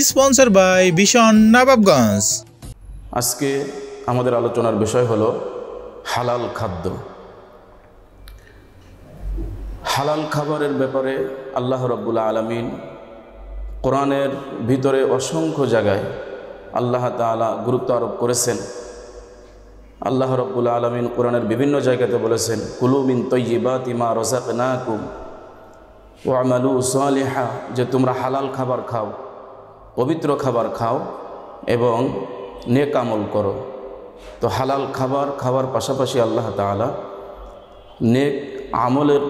Sponsor by ভীষণ নবাবগঞ্জ। আজকে আমাদের আলোচনার বিষয় হলো হালাল খাদ্য। হালাল খাবারের ব্যাপারে আল্লাহ রাব্বুল আলামিন কোরআনের ভিতরে অসংখ্য জায়গায় আল্লাহ তাআলা গুরুত্ব আরোপ করেছেন। আল্লাহ রাব্বুল আলামিন কোরআনের বিভিন্ন জায়গাতে বলেছেন, কুলু মিন তাইয়্যিবাতি মা রাযাকনাকুম ওয়া'মালু সালিহা, যে তোমরা হালাল খাবার খাও, পবিত্র খাবার খাও এবং নেক আমল করো। তো হালাল খাবার খাওয়ার পাশাপাশি আল্লাহ তাআলা নেক আমলের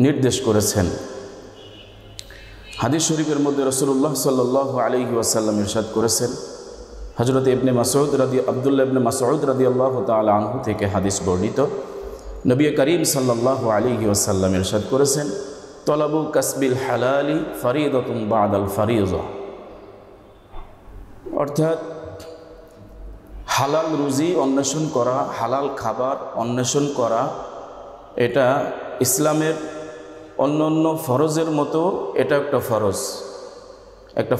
নির্দেশ করেছেন। হাদিস শরীফের মধ্যে রাসূলুল্লাহ সাল্লাল্লাহু আলাইহি ওয়াসাল্লাম ইরশাদ করেছেন, হযরত আব্দুল্লাহ ইবনে মাসউদ রাদিয়াল্লাহু তাআলা আনহু থেকে হাদিস বর্ণিত, নবী করিম সাল্লাল্লাহু আলাইহি ওয়াসাল্লাম ইরশাদ করেছেন, তলাবু কাসবিল হালালি ফরিদাতুন বা'দাল ফরিযা, অর্থাৎ হালাল রুজি অন্বেষণ করা, হালাল খাবার অন্বেষণ করা, এটা ইসলামের অন্য ফরজের মতো এটা একটা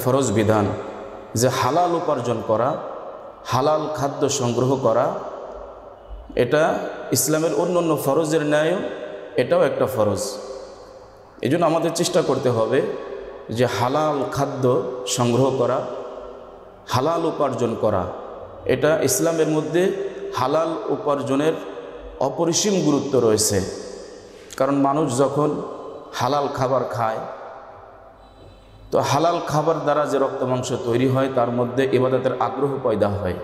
ফরজ বিধান, যে হালাল উপার্জন করা, হালাল খাদ্য সংগ্রহ করা, এটা ইসলামের অন্য ফরজের ন্যায় এটাও একটা ফরজ। এই জন্য আমাদের চেষ্টা করতে হবে যে হালাল খাদ্য সংগ্রহ করা, হালাল উপার্জন করা, এটা ইসলামের মধ্যে হালাল উপার্জনের অপরিসীম গুরুত্ব রয়েছে। কারণ মানুষ যখন হালাল খাবার খায়, তো হালাল খাবার দ্বারা যে রক্ত মাংস তৈরি হয় তার মধ্যে ইবাদতের আগ্রহ পয়দা হয়।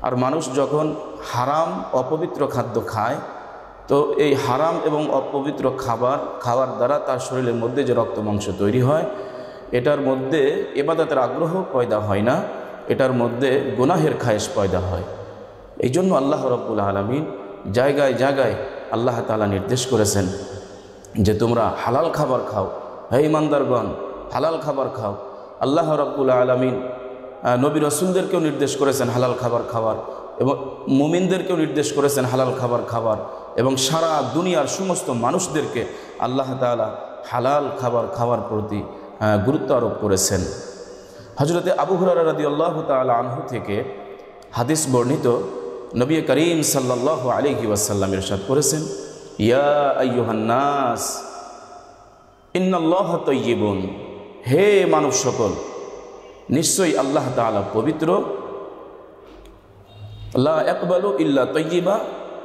আর মানুষ যখন হারাম অপবিত্র খাদ্য খায়, তো এই হারাম এবং অপবিত্র খাওয়ার দ্বারা তার শরীরের মধ্যে যে রক্ত মাংস তৈরি হয়, এটার মধ্যে ইবাদতের আগ্রহ পয়দা হয় না, এটার মধ্যে গুনাহের খায়েশ পয়দা হয়। এই জন্য আল্লাহ রাব্বুল আলামিন জায়গায় জায়গায় আল্লাহ তাআলা নির্দেশ করেছেন যে তোমরা হালাল খাবার খাও, হে ঈমানদারগণ হালাল খাবার খাও। আল্লাহ রাব্বুল আলামিন নবী রাসূলদেরকেও নির্দেশ করেছেন হালাল খাবার খাওয়ার, এবং মুমিনদেরকেও নির্দেশ করেছেন হালাল খাবার খাওয়ার, এবং সারা দুনিয়ার সমস্ত মানুষদেরকে আল্লাহ তাআলা হালাল খাবার খাওয়ার প্রতি গুরুত্ব আরোপ করেছেন। হযরতে আবু হুরায়রা রাদিয়াল্লাহু তাআলা আনহু থেকে হাদিস বর্ণিত, নবী করিম সাল্লাল্লাহু আলাইহি ওয়াসাল্লাম ইরশাদ করেছেন, ইয়া আইয়ুহান নাস ইন্নাল্লাহা তাইয়্যিবুন, হে মানব সকল, নিশ্চয়ই আল্লাহ তাআলা পবিত্র, লা ইয়াকবালু ইল্লা তাইয়্যিবা,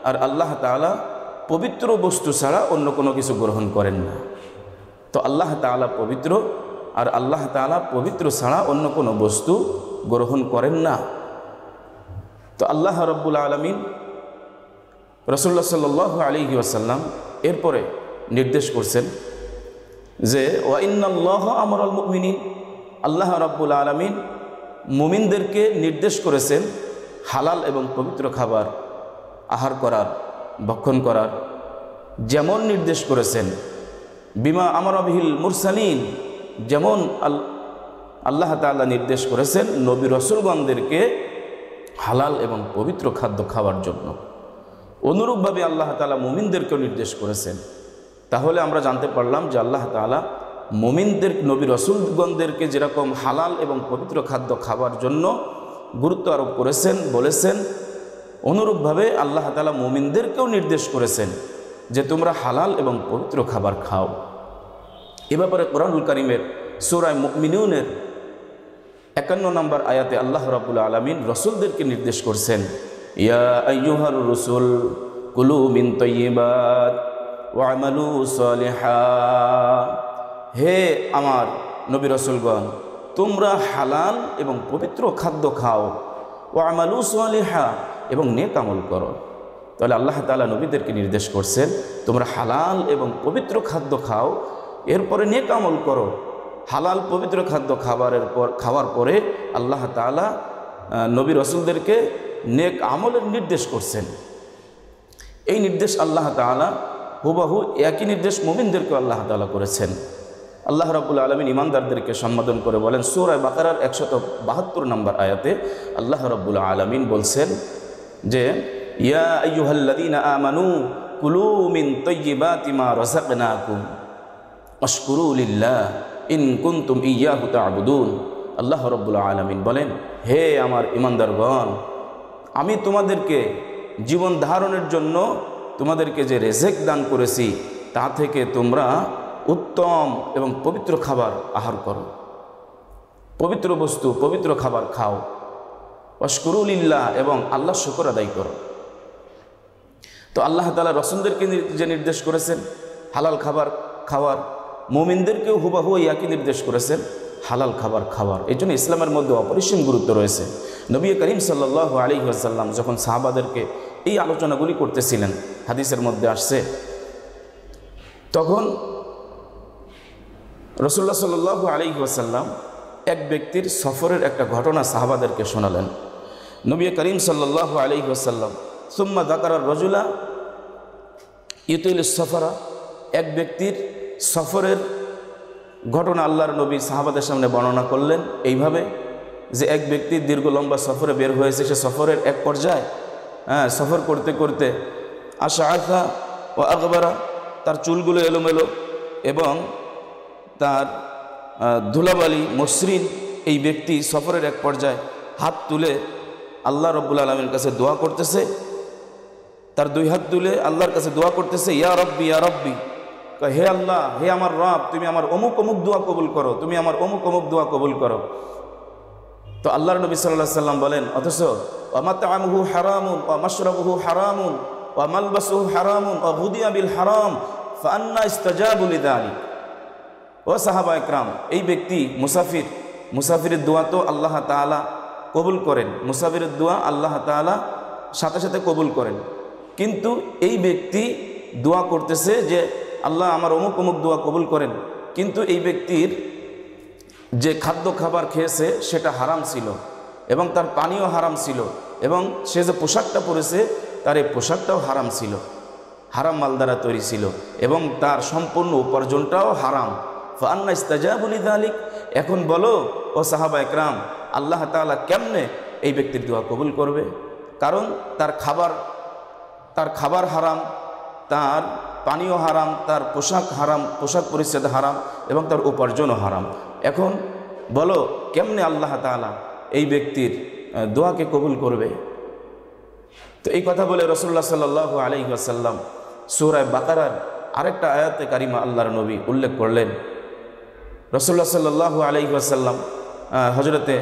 আর আল্লাহ তাআলা পবিত্র বস্তু ছাড়া অন্য কোনো কিছু গ্রহণ করেন না। তো আল্লাহ তাআলা পবিত্র, আর আল্লাহ তাআলা পবিত্র ছাড়া অন্য কোনো বস্তু গ্রহণ করেন না। তো আল্লাহ রাব্বুল আলামিন রাসূলুল্লাহ সাল্লাল্লাহু আলাইহি ওয়াসাল্লাম এরপরে নির্দেশ করছেন যে ওয়া ইন্নাল্লাহা আমারাল মুমিনিন, আল্লাহ রাব্বুল আলামিন মুমিনদেরকে নির্দেশ করেছেন হালাল এবং পবিত্র খাবার আহার করার, ভক্ষণ করার, যেমন নির্দেশ করেছেন বিমা আমারা বিহিল মুরসালিন, যেমন আল্লাহ তাআলা নির্দেশ করেছেন নবী রাসূলগণদেরকে হালাল এবং পবিত্র খাদ্য খাওয়ার জন্য, অনুরূপভাবে আল্লাহ তাআলা মুমিনদেরকেও নির্দেশ করেছেন। তাহলে আমরা জানতে পারলাম যে আল্লাহ তাআলা মুমিনদের, নবী রাসূলগণদেরকে যেরকম হালাল এবং পবিত্র খাদ্য খাওয়ার জন্য গুরুত্ব আরোপ করেছেন, বলেছেন, অনুরূপভাবে আল্লাহ তাআলা মুমিনদেরকেও নির্দেশ করেছেন যে তোমরা হালাল এবং পবিত্র খাবার খাও। এ ব্যাপারে কোরআনুল কারীমের সূরা মুমিনুনের 51 নম্বর আয়াতে আল্লাহ রাব্বুল আলামিন রাসূলদেরকে নির্দেশ করছেন, ইয়া আইয়ুহার রাসূল কুলু মিন তাইয়্যিবাত ওয়া'মালু সালিহা, হে আমার নবী রাসূলগণ, তোমরা হালাল এবং পবিত্র খাদ্য খাও, ওয়া'মালু সালিহা, এবং নেক আমল করো। তাহলে আল্লাহ তাআলা নবীদেরকে নির্দেশ করছেন তোমরা হালাল এবং পবিত্র খাদ্য খাও, এরপরে নেক আমল করো। হালাল পবিত্র খাদ্য খাওয়ার পরে আল্লাহ তাআলা নবী রাসূলদেরকে নেক আমলের নির্দেশ করছেন। এই নির্দেশ আল্লাহ তাআলা হুবহু একই নির্দেশ মুমিনদেরকে আল্লাহ তাআলা করেছেন। আল্লাহ রাব্বুল আলামিন ঈমানদারদেরকে সম্বোধন করে বলেন, সূরা বাকারার 172 নম্বর আয়াতে আল্লাহ রাব্বুল আলামিন বলছেন যে ইয়া আইয়ুহাল্লাযীনা আমানু কুলু মিন তাইয়্যিবাতি মা রাযাকনাকুম ওয়াশকুরু লিল্লাহ ইন কুনতুম ইয়্যাহু তা'বুদুন। আল্লাহ রাব্বুল আলামিন বলেন, হে আমার ঈমানদারগণ, আমি তোমাদেরকে জীবন ধারণের জন্য তোমাদেরকে যে রিজিক দান করেছি তা থেকে তোমরা উত্তম এবং পবিত্র খাবার আহার করো, পবিত্র বস্তু পবিত্র খাবার খাও, ওয়াশকুরু লিল্লাহ, এবং আল্লাহ শুকর আদায় করো। তো আল্লাহ তাআলা রাসূলদেরকে যে নির্দেশ করেছেন হালাল খাবার খাওয়ার, মুমিনদেরকেও হুবহু একই নির্দেশ করেছেন হালাল খাবার খাওয়ার। এই জন্য ইসলামের মধ্যে অপরিসীম গুরুত্ব রয়েছে। নবী করিম সাল্লাল্লাহু আলাইহি ওয়াসাল্লাম যখন সাহাবাদেরকে এই আলোচনাগুলি করতেছিলেন, হাদিসের মধ্যে আসছে, তখন রাসূলুল্লাহ সাল্লাল্লাহু আলাইহি ওয়াসাল্লাম এক ব্যক্তির সফরের একটা ঘটনা সাহাবাদেরকে শোনালেন। নবী করিম সাল্লাল্লাহু আলাইহি ওয়াসাল্লাম সুম্মা যাকারা রাজুলা ইউতিলুস সফরা, এক ব্যক্তির সফরের ঘটনা আল্লাহর নবী সাহাবাদের সামনে বর্ণনা করলেন এইভাবে যে এক ব্যক্তি দীর্ঘ লম্বা সফরে বের হয়েছে। সে সফরের এক পর্যায়ে সফর করতে করতে আশআসা ও আকবরা, তার চুলগুলো এলোমেলো এবং তার ধুলাবালি মসৃণ। এই ব্যক্তি সফরের এক পর্যায়ে হাত তুলে আল্লাহ রাব্বুল আলামিনের কাছে দোয়া করতেছে, তার দুই হাত তুলে আল্লাহর কাছে দোয়া করতেছে, ইয়া রব্বি ইয়া রব্বি, হে আল্লাহ, হে আমার রব, তুমি আমার অমুক অমুক দোয়া কবুল করো, তুমি আমার অমুক অমুক দোয়া কবুল করো। তো আল্লাহর নবী সাল্লাল্লাহু আলাইহি সাল্লাম বলেন, অথচ ওয়া মাতআমুহু হারামুন ওয়া মাশরাবুহু হারামুন ওয়া মালবাসুহু হারামুন ওয়া গুদিয়া বিল হারাম ফাআন্না ইস্তাজাবু লিযালিক। ও সাহাবা একরাম, এই ব্যক্তি মুসাফিরের দোয়া তো আল্লাহ তাআলা কবুল করেন, মুসাফিরের দোয়া আল্লাহ তাআলা সাথে সাথে কবুল করেন, কিন্তু এই ব্যক্তি দোয়া করতেছে যে আল্লাহ আমার অমুক অমুক দোয়া কবুল করেন, কিন্তু এই ব্যক্তির যে খাদ্য খাবার খেয়েছে সেটা হারাম ছিল এবং তার পানীয় হারাম ছিল, এবং সে যে পোশাকটা পরেছে তার এই পোশাকটাও হারাম ছিল, হারাম মাল দ্বারা তৈরি ছিল, এবং তার সম্পূর্ণ উপার্জনটাও হারাম। ফাআন্না ইস্তাজাবু লিযালিক। এখন বলো ও সাহাবা একরাম, আল্লাহ তাআলা কেমনে এই ব্যক্তির দোয়া কবুল করবে? কারণ তার খাবার হারাম, তার পানীয় হারাম, তার পোশাক হারাম, পোশাক পরিচ্ছদ হারাম, এবং তার উপার্জনও হারাম। এখন বলো কেমনে আল্লাহ তাআলা এই ব্যক্তির দোয়াকে কবুল করবে? তো এই কথা বলে রাসূলুল্লাহ সাল্লাল্লাহু আলাইহি ওয়াসাল্লাম সূরা বাকারার আরেকটা আয়াতে কারিমা আল্লাহর নবী উল্লেখ করলেন। রাসূলুল্লাহ সাল্লাল্লাহু আলাইহি ওয়াসাল্লাম হযরতে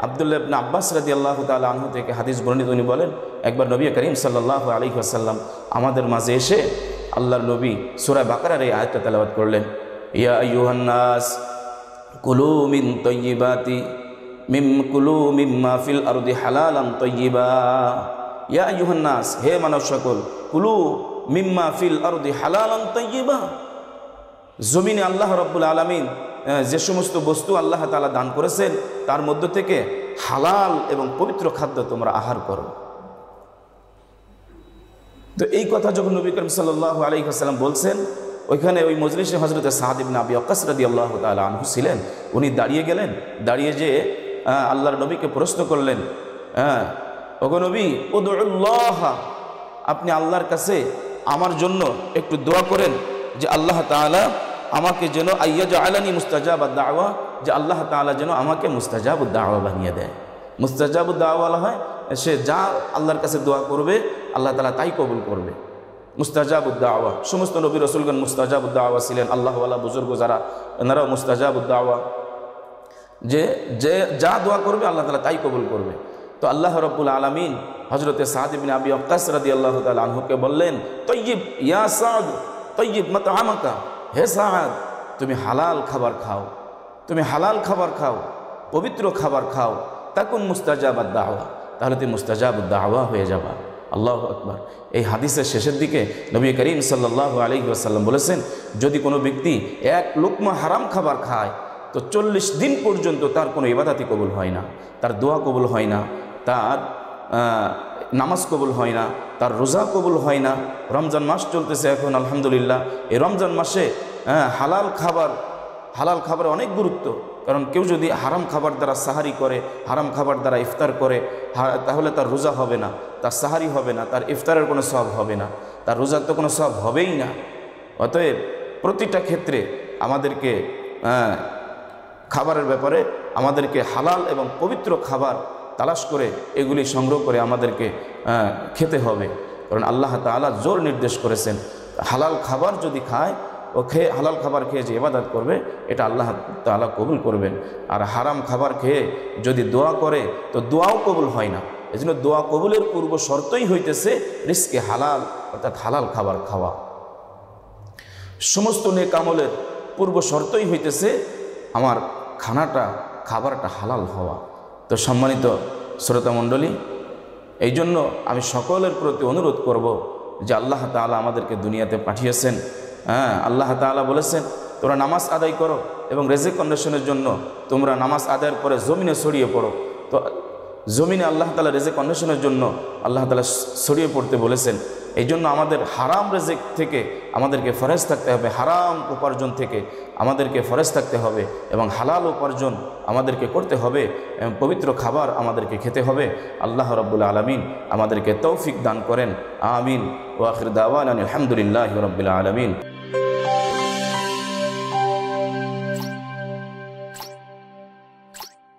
আব্দুল্লাহ ইবনে আব্বাস রাদিয়াল্লাহু তাআলা আনহু থেকে হাদিস বর্ণিত, উনি বলেন, একবার নবী করিম সাল্লাল্লাহু আলাইহি ওয়াসাল্লাম আমাদের মাঝে এসে আল্লাহর নবী সূরা বাকারার এই আয়াতটা তেলাওয়াত করলেন, ইয়া আইয়ুহান নাস কুলু মিন তাইয়্যিবাতি কুলু মিম্মা ফিল আরদি হালালান তাইয়্যিবা। ইয়া আইয়ুহান নাস, হে মানব সকল, কুলু মিম্মা ফিল আরদি হালালান তাইয়্যিবা, জমিনে আল্লাহ রাব্বুল আলামিন যে সমস্ত বস্তু আল্লাহ তাআলা দান করেছেন তার মধ্য থেকে হালাল এবং পবিত্র খাদ্য তোমরা আহার করো। তো এই কথা যখন নবী করিম সাল্লাল্লাহু আলাইহি ওয়াসাল্লাম বলছেন, ওইখানে ওই মজলিসে হযরত সাদ ইবনে আবি ওয়াক্কাস রাদিয়াল্লাহু তাআলা আনহু ছিলেন। উনি দাঁড়িয়ে গেলেন, দাঁড়িয়ে যে আল্লাহর নবীকে প্রশ্ন করলেন, ওগো নবী, উদউল্লাহ, আপনি আল্লাহর কাছে আমার জন্য একটু দোয়া করেন যে আল্লাহ তাআলা আমাকে যেন আইয়াজআলানি মুস্তাজাবাদ দাওয়া, যে আল্লাহ তাআলা যেন আমাকে মুস্তাজাবুদ দাওয়া বানিয়ে দেয়। মুস্তাজাবুদ দাওয়া বলা হয় সে যা আল্লাহর কাছে দোয়া করবে আল্লাহ তাআলা তাই কবুল করবে। মুস্তাজাবুদ দাওয়া, সমস্ত নবী রাসূলগণ মুস্তাজাবুদ দাওয়া ছিলেন, আল্লাহওয়ালা বুজুর্গ যারা এনারাও মুস্তাজাবুদ দাওয়া, যে যে যা দোয়া করবে আল্লাহ তাআলা তাই কবুল করবে। তো আল্লাহ রাব্বুল আলামিন হযরতে সাদ ইবনে আবি ওয়াক্কাস রাদিয়াল্লাহু তাআলা আনহুকে বললেন, তাইয়্যিব ইয়া সাদ, তাইয়্যিব মাতআমাকা, হে সাদ, তুমি হালাল খাবার খাও, তুমি হালাল খাবার খাও, পবিত্র খাবার খাও, তাকুন মুস্তাজাবাদ দাওয়া, তাহলে তুমি মুস্তাজাবুদ দাওয়া হয়ে যাবা। আল্লাহু আকবার। এই হাদিসের শেষের দিকে নবী করিম সাল্লাল্লাহু আলাইহি ওয়াসাল্লাম বলেছেন, যদি কোনো ব্যক্তি এক লুকমা হারাম খাবার খায় তো 40 দিন পর্যন্ত তার কোনো ইবাদতই কবুল হয় না, তার দোয়া কবুল হয় না, তার নামাজ কবুল হয় না, তার রোজা কবুল হয় না। রমজান মাস চলতেছে এখন, আলহামদুলিল্লাহ। এই রমজান মাসে হালাল খাবার অনেক গুরুত্ব, কারণ কেউ যদি হারাম খাবার দ্বারা সাহারি করে, হারাম খাবার দ্বারা ইফতার করে, তাহলে তার রোজা হবে না, তার সাহারি হবে না, তার ইফতারের কোনো সওয়াব হবে না, তার রোজার তো কোনো সওয়াব হবেই না। অতএব প্রতিটা ক্ষেত্রে আমাদেরকে খাবারের ব্যাপারে আমাদেরকে হালাল এবং পবিত্র খাবার তালাশ করে এগুলি সংগ্রহ করে আমাদেরকে খেতে হবে। কারণ আল্লাহ তাআলা জোর নির্দেশ করেছেন, হালাল খাবার যদি খায় ও হালাল খাবার খেয়ে যে ইবাদত করবে এটা আল্লাহ তাআলা কবুল করবেন। আর হারাম খাবার খেয়ে যদি দোয়া করে তো দোয়াও কবুল হয় না। এজন্য দোয়া কবুলের পূর্ব শর্তই হইতেছে রিজকে হালাল, অর্থাৎ হালাল খাবার খাওয়া। সমস্ত নেক আমলের পূর্ব শর্তই হইতেছে আমার খাবারটা হালাল হওয়া। তো সম্মানিত শ্রোতা মণ্ডলী, এই জন্য আমি সকলের প্রতি অনুরোধ করব যে আল্লাহ তাআলা আমাদেরকে দুনিয়াতে পাঠিয়েছেন। আল্লাহ তাআলা বলেছেন তোমরা নামাজ আদায় করো এবং রিজিক অন্বেষণের জন্য তোমরা নামাজ আদায়ের পরে জমিনে ছড়িয়ে পড়ো। তো জমিনে আল্লাহ তাআলা রিজিক অন্বেষণের জন্য আল্লাহ তাআলা ছড়িয়ে পড়তে বলেছেন। এই জন্য আমাদের হারাম রিজিক থেকে আমাদেরকে ফরেজ থাকতে হবে, হারাম উপার্জন থেকে আমাদেরকে ফরেজ থাকতে হবে এবং হালাল উপার্জন আমাদেরকে করতে হবে এবং পবিত্র খাবার আমাদেরকে খেতে হবে। আল্লাহ রাব্বুল আলামিন আমাদেরকে তৌফিক দান করেন। আমিন। ওয়া আখির দাওয়ানা আলহামদুলিল্লাহি রাব্বিল আলামিন।